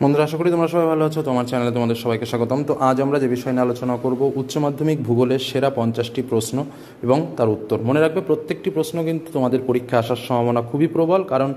বন্ধুরা, আশা করি তোমরা সবাই ভালো আছো। তোমার চ্যানেলে তোমাদের সবাইকে স্বাগতম। তো আজ আমরা যে বিষয় নিয়ে আলোচনা করব, উচ্চ মাধ্যমিক ভূগোলের সেরা 50টি প্রশ্ন এবং তার উত্তর। মনে রাখবে, প্রত্যেকটি প্রশ্ন কিন্তু তোমাদের পরীক্ষা আসার সম্ভাবনা খুবই প্রবল, কারণ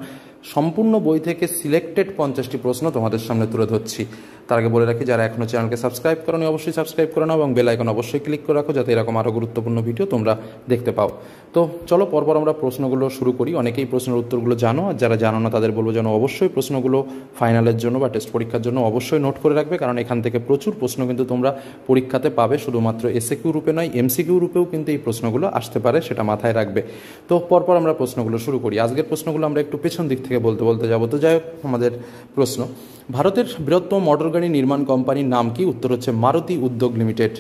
সম্পূর্ণ বই থেকে সিলেক্টেড 50টি প্রশ্ন তোমাদের সামনে তুলে ধরছি। তার আগে বলে রাখি, যারা এখনও চ্যানেলকে সাবস্ক্রাইব করোনি অবশ্যই সাবস্ক্রাইব করে নাও এবং বেল আইকন অবশ্যই ক্লিক করে রাখো, যাতে এরকম আরও গুরুত্বপূর্ণ ভিডিও তোমরা দেখতে পাও। তো চলো পরপর আমরা প্রশ্নগুলো শুরু করি। অনেকেই প্রশ্নের উত্তরগুলো জানো, আর যারা জানো না তাদের বলবো যেন অবশ্যই প্রশ্নগুলো ফাইনালের জন্য বা টেস্ট পরীক্ষার জন্য অবশ্যই নোট করে রাখবে, কারণ এখান থেকে প্রচুর প্রশ্ন কিন্তু তোমরা পরীক্ষাতে পাবে। শুধুমাত্র এসএকিউ রূপে নয়, এমসিকিউ রূপেও কিন্তু এই প্রশ্নগুলো আসতে পারে, সেটা মাথায় রাখবে। তো পরপর আমরা প্রশ্নগুলো শুরু করি। আজকের প্রশ্নগুলো আমরা একটু পেছন দিক থেকে বলতে বলতে যাবো। তো যাই হোক, আমাদের প্রশ্ন, ভারতের বৃহত্তম মোটর গাড়ি নির্মাণ কোম্পানির নাম কি? উত্তর হচ্ছে মারুতি উদ্যোগ লিমিটেড।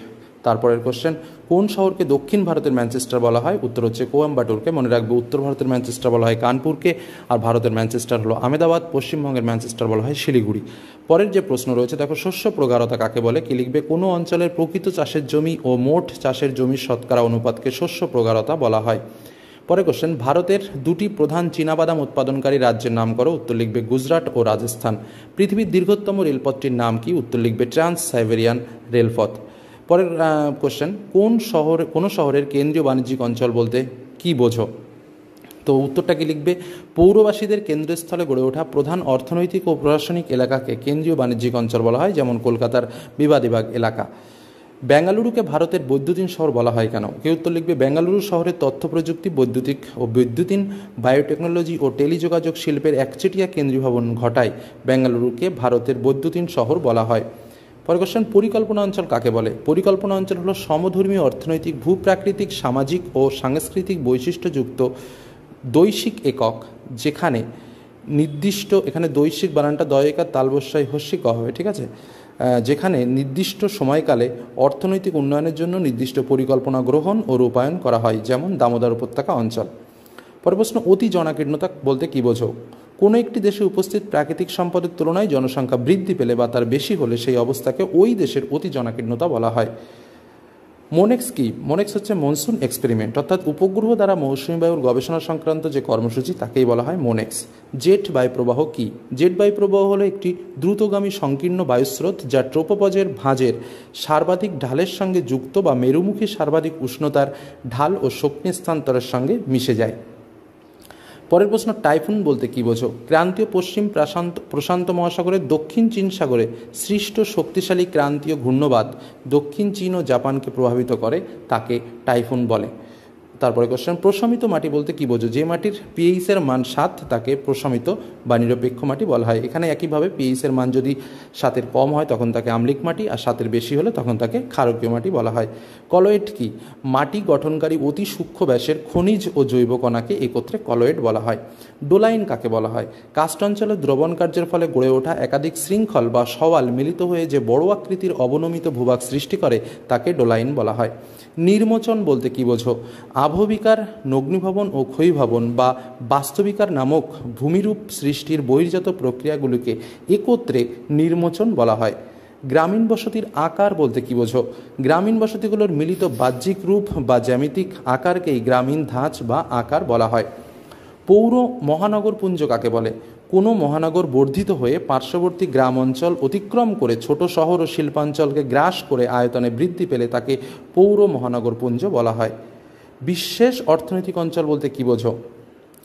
তারপরের কোশ্চেন, কোন শহরকে দক্ষিণ ভারতের ম্যানচেস্টার বলা হয়? উত্তর হচ্ছে কোয়েম্বাটুরকে। মনে রাখবে, উত্তর ভারতের ম্যানচেস্টার বলা হয় কানপুরকে, আর ভারতের ম্যানচেস্টার হলো আহমেদাবাদ। পশ্চিমবঙ্গের ম্যানচেস্টার বলা হয় শিলিগুড়ি। পরের যে প্রশ্ন রয়েছে, দেখো, শস্য প্রগাঢ়তা কাকে বলে? কি লিখবে? কোনো অঞ্চলের প্রকৃত চাষের জমি ও মোট চাষের জমির শতকরা অনুপাতকে শস্য প্রগাঢ়তা বলা হয়। পরের কোশ্চেন, ভারতের দুটি প্রধান চীনাবাদাম উৎপাদনকারী রাজ্যের নাম করো। উত্তর লিখবে গুজরাট ও রাজস্থান। পৃথিবীর দীর্ঘতম রেলপথটির নাম কি? উত্তর লিখবে ট্রান্স সাইবেরিয়ান রেলপথ। পরের কোশ্চেন, কোনো শহরের কেন্দ্রীয় বাণিজ্যিক অঞ্চল বলতে কি বোঝো? তো উত্তরটা কি লিখবে? পৌরবাসীদের কেন্দ্রস্থলে গড়ে ওঠা প্রধান অর্থনৈতিক ও প্রশাসনিক এলাকাকে কেন্দ্রীয় বাণিজ্যিক অঞ্চল বলা হয়, যেমন কলকাতার বিবাদিবাগ এলাকা। বেঙ্গালুরুকে ভারতের বৈদ্যুতিন শহর বলা হয় কেন? কেউ উত্তর লিখবে, বেঙ্গালুরু শহরের তথ্য প্রযুক্তি, বৈদ্যুতিন, বায়োটেকনোলজি ও টেলিযোগাযোগ শিল্পের একচেটিয়া কেন্দ্রীভবন ঘটায় বেঙ্গালুরুকে ভারতের বৈদ্যুতিন শহর বলা হয়। পরের কোশ্চেন, পরিকল্পনা অঞ্চল কাকে বলে? পরিকল্পনা অঞ্চল হলো সমধর্মী অর্থনৈতিক, ভূপ্রাকৃতিক, সামাজিক ও সাংস্কৃতিক বৈশিষ্ট্যযুক্ত দৈশিক একক, যেখানে নির্দিষ্ট, এখানে দৈশিক বানানটা দয়কার তালবস্যায় হস্যিক হবে, ঠিক আছে, যেখানে নির্দিষ্ট সময়কালে অর্থনৈতিক উন্নয়নের জন্য নির্দিষ্ট পরিকল্পনা গ্রহণ ও রূপায়ণ করা হয়, যেমন দামোদর উপত্যকা অঞ্চল। পরের প্রশ্ন, অতি জনাকীর্ণতা বলতে কী বোঝো? কোনো একটি দেশে উপস্থিত প্রাকৃতিক সম্পদের তুলনায় জনসংখ্যা বৃদ্ধি পেলে বা তার বেশি হলে সেই অবস্থাকে ওই দেশের অতি জনাকীর্ণতা বলা হয়। মোনেক্স কি? মোনেক্স হচ্ছে মনসুন এক্সপেরিমেন্ট, অর্থাৎ উপগ্রহ দ্বারা মৌসুমী বায়ুর গবেষণা সংক্রান্ত যে কর্মসূচি, তাকেই বলা হয় মোনেক্স। জেট বায়ুপ্রবাহ কি? জেট বায়ুপ্রবাহ হলো একটি দ্রুতগামী সংকীর্ণ বায়ুস্রোত, যা ট্রোপোপজের ভাঁজের সর্বাধিক ঢালের সঙ্গে যুক্ত বা মেরুমুখী সর্বাধিক উষ্ণতার ঢাল ও শক্তি স্থানান্তরের সঙ্গে মিশে যায়। পরের প্রশ্ন, টাইফুন বলতে কী বোঝো? ক্রান্তীয় পশ্চিম প্রশান্ত মহাসাগরের দক্ষিণ চীন সাগরে সৃষ্ট শক্তিশালী ক্রান্তীয় ঘূর্ণবাদ দক্ষিণ চীন ও জাপানকে প্রভাবিত করে, তাকে টাইফুন বলে। তারপরে কোশ্চেন, প্রশমিত মাটি বলতে কী বোঝো? যে মাটির পিএইচের মান 7 তাকে প্রশমিত বা নিরপেক্ষ মাটি বলা হয়। এখানে একইভাবে পিএইচের মান যদি 7-এর কম হয় তখন তাকে আম্লিক মাটি, আর 7-এর বেশি হলে তখন তাকে ক্ষারকীয় মাটি বলা হয়। কলয়েড কি? মাটি গঠনকারী অতি সূক্ষ্ম ব্যাসের খনিজ ও জৈব কণাকে একত্রে কলয়েড বলা হয়। ডোলাইন কাকে বলা হয়? কাস্ট অঞ্চলে দ্রবণ কার্যের ফলে গড়ে ওঠা একাধিক শৃঙ্খল বা সওয়াল মিলিত হয়ে যে বড় আকৃতির অবনমিত ভূভাগ সৃষ্টি করে, তাকে ডোলাইন বলা হয়। নির্মোচন বলতে কী বোঝো? আবহবিকার, নগ্নিভবন ও ক্ষয়ীভবন বা বাস্তবিকার নামক ভূমিরূপ সৃষ্টির বহির্জাত প্রক্রিয়াগুলিকে একত্রে নির্মোচন বলা হয়। গ্রামীণ বসতির আকার বলতে কী বোঝো? গ্রামীণ বসতিগুলোর মিলিত বাহ্যিক রূপ বা জ্যামিতিক আকারকেই গ্রামীণ ধাঁচ বা আকার বলা হয়। পৌর মহানগরপুঞ্জ কাকে বলে? কোনো মহানগর বর্ধিত হয়ে পার্শ্ববর্তী গ্রাম অঞ্চল অতিক্রম করে ছোট শহর ও শিল্পাঞ্চলকে গ্রাস করে আয়তনে বৃদ্ধি পেলে তাকে পৌর মহানগরপুঞ্জ বলা হয়। বিশেষ অর্থনৈতিক অঞ্চল বলতে কী বোঝো?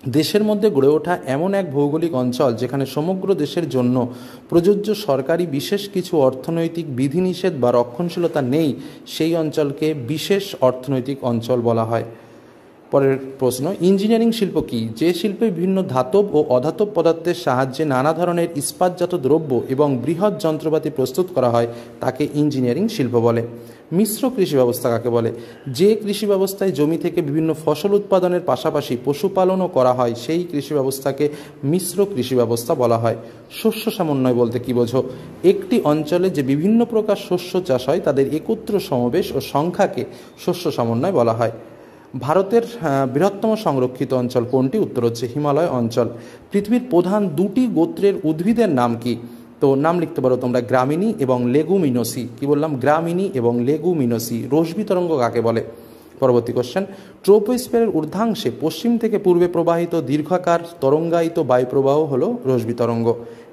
দেশের মধ্যে গড়ে ওঠা এমন এক ভৌগোলিক অঞ্চল যেখানে সমগ্র দেশের জন্য প্রযোজ্য সরকারি বিশেষ কিছু অর্থনৈতিক বিধিনিষেধ বা রক্ষণশীলতা নেই, সেই অঞ্চলকে বিশেষ অর্থনৈতিক অঞ্চল বলা হয়। পরের প্রশ্ন, ইঞ্জিনিয়ারিং শিল্প কি? যে শিল্পে বিভিন্ন ধাতব ও অধাতব পদার্থের সাহায্যে নানা ধরনের ইস্পাতজাত দ্রব্য এবং বৃহৎ যন্ত্রপাতি প্রস্তুত করা হয়, তাকে ইঞ্জিনিয়ারিং শিল্প বলে। মিশ্র কৃষি ব্যবস্থা কাকে বলে? যে কৃষি ব্যবস্থায় জমি থেকে বিভিন্ন ফসল উৎপাদনের পাশাপাশি পশুপালনও করা হয়, সেই কৃষি ব্যবস্থাকে মিশ্র কৃষি ব্যবস্থা বলা হয়। শস্য সমন্বয় বলতে কী বোঝো? একটি অঞ্চলে যে বিভিন্ন প্রকার শস্য চাষ হয় তাদের একত্র সমাবেশ ও সংখ্যাকে শস্য সমন্বয় বলা হয়। ভারতের বৃহত্তম সংরক্ষিত অঞ্চল কোনটি? উত্তর হচ্ছে হিমালয় অঞ্চল। পৃথিবীর প্রধান দুটি গোত্রের উদ্ভিদের নাম কি? তো নাম লিখতে পারো তোমরা, গ্রামিনী এবং লেগুমিনোসি। কি বললাম? গ্রামিনী এবং লেগুমিনোসি। রশ্মি তরঙ্গ কাকে বলে? পরবর্তী কোশ্চেন, ট্রোপোস্ফিয়ারের ঊর্ধ্বাংশে পশ্চিম থেকে পূর্বে প্রবাহিত দীর্ঘাকার তরঙ্গায়িত বায়ুপ্রবাহ হল রশ্মি তরঙ্গ।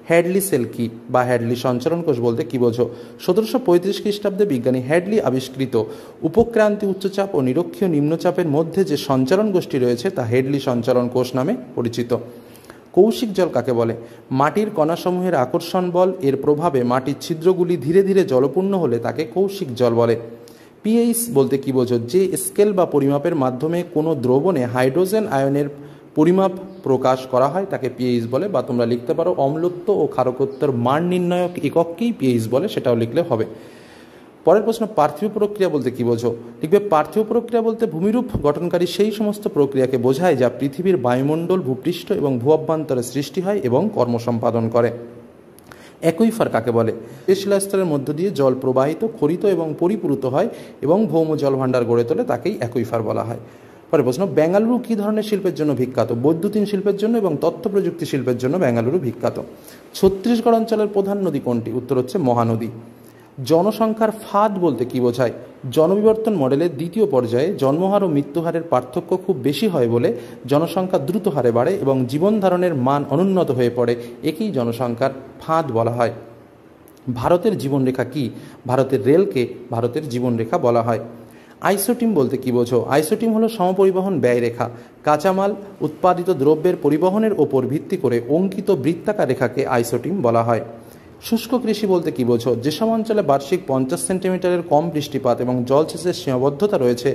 হ্যাডলি সেল কি বা হ্যাডলি সঞ্চালন কোষ বলতে কী বোঝো? 1735 খ্রিস্টাব্দে বিজ্ঞানী হ্যাডলি আবিষ্কৃত উপক্রান্তি উচ্চচাপ ও নিরক্ষীয় নিম্নচাপের মধ্যে যে সঞ্চালন গোষ্ঠী রয়েছে তা হ্যাডলি সঞ্চালন কোষ নামে পরিচিত। কৌশিক জল কাকে বলে? মাটির কণাসমূহের আকর্ষণ বল এর প্রভাবে মাটির ছিদ্রগুলি ধীরে ধীরে জলপূর্ণ হলে তাকে কৌশিক জল বলে। পিএইচ বলতে কী বোঝো? যে স্কেল বা পরিমাপের মাধ্যমে কোনো দ্রবণে হাইড্রোজেন আয়নের পরিমাপ প্রকাশ করা হয় তাকে পিএইচ বলে, বা তোমরা লিখতে পারো অম্লত্ব ও ক্ষারকত্বের মান নির্ণায়ক একককেই পিএইচ বলে, সেটাও লিখলে হবে। পরের প্রশ্ন, পার্থিব প্রক্রিয়া বলতে কী বোঝো? লিখবে পার্থিব প্রক্রিয়া বলতে ভূমিরূপ গঠনকারী সেই সমস্ত প্রক্রিয়াকে বোঝায় যা পৃথিবীর বায়ুমণ্ডল, ভূপৃষ্ঠ এবং ভূ অভ্যন্তরে সৃষ্টি হয় এবং কর্ম সম্পাদন করে। অ্যাকুইফার কাকে বলে? যে শিলাস্তরের মধ্য দিয়ে জল প্রবাহিত, খরিত এবং পরিপূরিত হয় এবং ভৌম জলভাণ্ডার গড়ে তোলে তাকেই অ্যাকুইফার বলা হয়। পরের প্রশ্ন, বেঙ্গালুরু কী ধরনের শিল্পের জন্য বিখ্যাত? বৈদ্যুতিন শিল্পের জন্য এবং তথ্য প্রযুক্তি শিল্পের জন্য বেঙ্গালুরু বিখ্যাত। ছত্তিশগড় অঞ্চলের প্রধান নদী কোনটি? উত্তর হচ্ছে মহানদী। জনসংখ্যার ফাঁদ বলতে কী বোঝায়? জনবিবর্তন মডেলের দ্বিতীয় পর্যায়ে জন্মহার ও মৃত্যুহারের পার্থক্য খুব বেশি হয় বলে জনসংখ্যা দ্রুত হারে বাড়ে এবং জীবনধারণের মান অনুন্নত হয়ে পড়ে, একেই জনসংখ্যার ফাঁদ বলা হয়। ভারতের জীবনরেখা কি? ভারতের রেলকে ভারতের জীবনরেখা বলা হয়। আইসোটিম বলতে কী বোঝো? আইসোটিম হলো সমপরিবহন ব্যয়রেখা। কাঁচামাল উৎপাদিত দ্রব্যের পরিবহনের ওপর ভিত্তি করে অঙ্কিত বৃত্তাকার রেখাকে আইসোটিম বলা হয়। শুষ্ক কৃষি বলতে কী বোঝো? যেসব অঞ্চলে বার্ষিক 50 সেন্টিমিটারের কম বৃষ্টিপাত এবং জলসেচের সীমাবদ্ধতা রয়েছে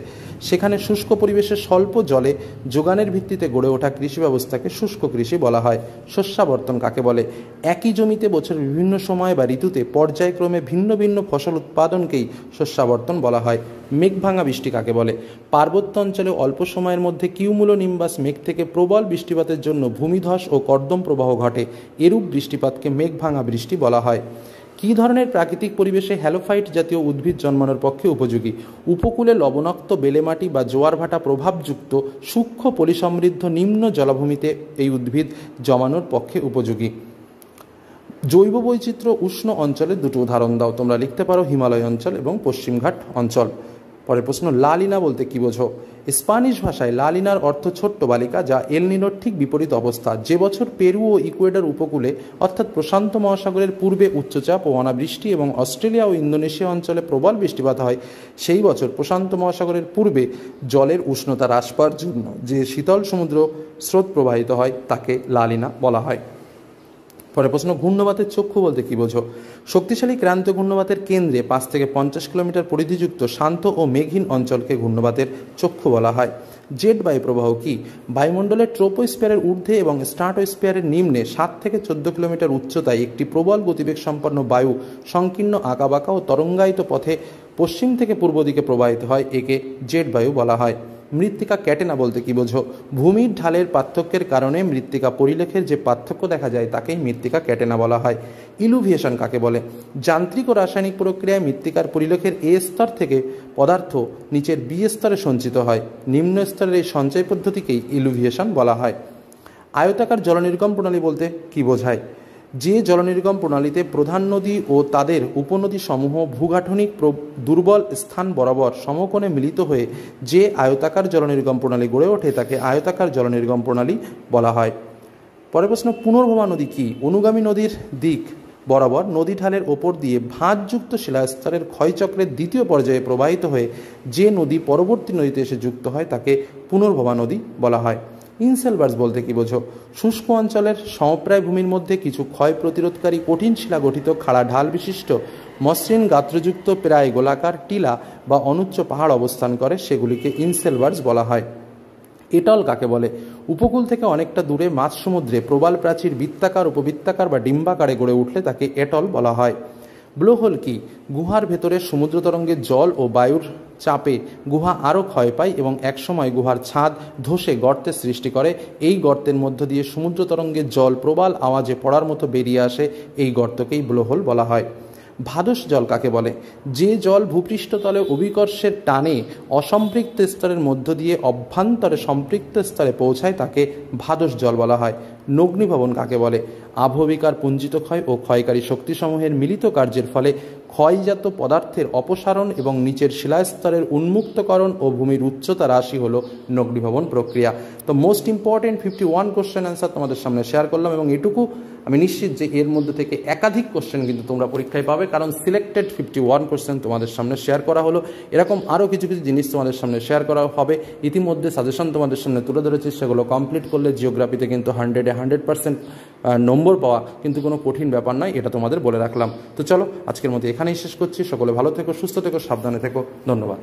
সেখানে শুষ্ক পরিবেশে স্বল্প জলে যোগানের ভিত্তিতে গড়ে ওঠা কৃষি ব্যবস্থাকে শুষ্ক কৃষি বলা হয়। শস্যাবর্তন কাকে বলে? একই জমিতে বছরের বিভিন্ন সময় বা ঋতুতে পর্যায়ক্রমে ভিন্ন ভিন্ন ফসল উৎপাদনকেই শস্যাবর্তন বলা হয়। মেঘভাঙা বৃষ্টি কাকে বলে? পার্বত্য অঞ্চলে অল্প সময়ের মধ্যে কিউমুলোনিম্বাস মেঘ থেকে প্রবল বৃষ্টিপাতের জন্য ভূমিধস ও কর্দম প্রবাহ ঘটে, এরূপ বৃষ্টিপাতকে মেঘভাঙা বৃষ্টি বলা হয়। কী ধরনের প্রাকৃতিক পরিবেশে হ্যালোফাইট জাতীয় উদ্ভিদ জন্মানোর পক্ষে উপযোগী? উপকূলে লবণাক্ত বেলেমাটি বা জোয়ার ভাটা প্রভাবযুক্ত সূক্ষ্ম পলিসমৃদ্ধ নিম্ন জলাভূমিতে এই উদ্ভিদ জমানোর পক্ষে উপযোগী। জৈব বৈচিত্র্য উষ্ণ অঞ্চলের দুটো উদাহরণ দাও। তোমরা লিখতে পারো হিমালয় অঞ্চল এবং পশ্চিমঘাট অঞ্চল। পরের প্রশ্ন, লালিনা বলতে কী বোঝো? স্প্যানিশ ভাষায় লালিনার অর্থ ছোট্ট বালিকা, যা এল নিনোর ঠিক বিপরীত অবস্থা। যে বছর পেরু ও ইকুয়েডর উপকূলে অর্থাৎ প্রশান্ত মহাসাগরের পূর্বে উচ্চচাপ ও অনাবৃষ্টি এবং অস্ট্রেলিয়া ও ইন্দোনেশিয়া অঞ্চলে প্রবল বৃষ্টিপাত হয়, সেই বছর প্রশান্ত মহাসাগরের পূর্বে জলের উষ্ণতা হ্রাস পাওয়ার জন্য যে শীতল সমুদ্র স্রোত প্রবাহিত হয় তাকে লালিনা বলা হয়। পরের প্রশ্ন, ঘূর্ণবাতের চক্ষু বলতে কী বোঝো? শক্তিশালী ক্রান্ত ঘূর্ণবাতের কেন্দ্রে 5 থেকে 50 কিলোমিটার পরিধিযুক্ত শান্ত ও মেঘহীন অঞ্চলকে ঘূর্ণবাতের চক্ষু বলা হয়। জেট বায়ু প্রবাহ কি? বায়ুমণ্ডলের ট্রোপোস্ফিয়ারের ঊর্ধ্বে এবং স্ট্রাটোস্ফিয়ারের নিম্নে 7 থেকে 14 কিলোমিটার উচ্চতায় একটি প্রবল গতিবেগ সম্পন্ন বায়ু সংকীর্ণ আঁকাবাঁকা ও তরঙ্গায়িত পথে পশ্চিম থেকে পূর্ব দিকে প্রবাহিত হয়, একে জেট বায়ু বলা হয়। মৃত্তিকা ক্যাটেনা বলতে কী বোঝো? ভূমির ঢালের পার্থক্যের কারণে মৃত্তিকা পরিলেখের যে পার্থক্য দেখা যায় তাকেই মৃত্তিকা ক্যাটেনা বলা হয়। ইলুভিয়েশন কাকে বলে? যান্ত্রিক ও রাসায়নিক প্রক্রিয়ায় মৃত্তিকার পরিলেখের এ স্তর থেকে পদার্থ নিচের বি স্তরে সঞ্চিত হয়। নিম্ন স্তরের এই সঞ্চয় পদ্ধতিকেই ইলুভিয়েশন বলা হয়। আয়তাকার জলনির্গম প্রণালী বলতে কী বোঝায়? যে জলনির্গম প্রণালীতে প্রধান নদী ও তাদের উপনদী সমূহ ভূগাঠনিক দুর্বল স্থান বরাবর সমকোণে মিলিত হয়ে যে আয়তাকার জলনির্গম প্রণালী গড়ে ওঠে তাকে আয়তাকার জলনির্গম প্রণালী বলা হয়। পরের প্রশ্ন, পুনর্ভবা নদী কি? অনুগামী নদীর দিক বরাবর নদী ঢালের ওপর দিয়ে ভাঁজযুক্ত শিলাস্তরের ক্ষয়চক্রের দ্বিতীয় পর্যায়ে প্রবাহিত হয়ে যে নদী পরবর্তী নদীতে এসে যুক্ত হয় তাকে পুনর্ভবা নদী বলা হয়। ইনসেলবার্স বলতে কী বোঝো? শুষ্ক অঞ্চলের সমপ্রায় ভূমির মধ্যে কিছু ক্ষয় প্রতিরোধকারী কঠিন শিলা গঠিত খাড়া ঢাল বিশিষ্ট মসৃণ গাত্রযুক্ত প্রায় গোলাকার টিলা বা অনুচ্চ পাহাড় অবস্থান করে, সেগুলিকে ইনসেলবার্স বলা হয়। এটল কাকে বলে? উপকূল থেকে অনেকটা দূরে মাঝ সমুদ্রে প্রবাল প্রাচীর বৃত্তাকার, উপবৃত্তাকার বা ডিম্বাকারে গড়ে উঠলে তাকে এটল বলা হয়। ব্লোহোল কি? গুহার ভেতরে সমুদ্র তরঙ্গের জল ও বায়ুর চাপে গুহা আরও ক্ষয় পায় এবং একসময় গুহার ছাদ ধসে গর্তের সৃষ্টি করে। এই গর্তের মধ্য দিয়ে সমুদ্র তরঙ্গের জল প্রবাল আওয়াজে পড়ার মতো বেরিয়ে আসে, এই গর্তকেই ব্লোহোল বলা হয়। ভাদস জল কাকে বলে? যে জল ভূপৃষ্ঠতলে অভিকর্ষের টানে অসম্পৃক্ত স্তরের মধ্য দিয়ে অভ্যন্তরে সম্পৃক্ত স্তরে পৌঁছায় তাকে ভাদস জল বলা হয়। নগ্নিভবন কাকে বলে? আবহবিকার পুঞ্জিত ক্ষয় ও ক্ষয়কারী শক্তিসমূহের মিলিত কার্যের ফলে ক্ষয়জাত পদার্থের অপসারণ এবং নিচের শিলাস্তরের উন্মুক্তকরণ ও ভূমির উচ্চতা হ্রাসই হল নগ্নিভবন প্রক্রিয়া। তো মোস্ট ইম্পর্টেন্ট 51 কোশ্চেন অ্যান্সার তোমাদের সামনে শেয়ার করলাম এবং এটুকু আমি নিশ্চিত যে এর মধ্যে থেকে একাধিক কোশ্চেন কিন্তু তোমরা পরীক্ষায় পাবে, কারণ সিলেক্টেড 51 কোশ্চেন তোমাদের সামনে শেয়ার করা হলো। এরকম আরও কিছু কিছু জিনিস তোমাদের সামনে শেয়ার করা হবে। ইতিমধ্যে সাজেশন তোমাদের সামনে তুলে ধরেছি, সেগুলো কমপ্লিট করলে জিওগ্রাফিতে কিন্তু 100-এ 100% নম্বর পাওয়া কিন্তু কোনো কঠিন ব্যাপার নয়, এটা তোমাদের বলে রাখলাম। তো চলো আজকের মতো এখানেই শেষ করছি। সকলে ভালো থেকো, সুস্থ থেকো, সাবধানে থেকো। ধন্যবাদ।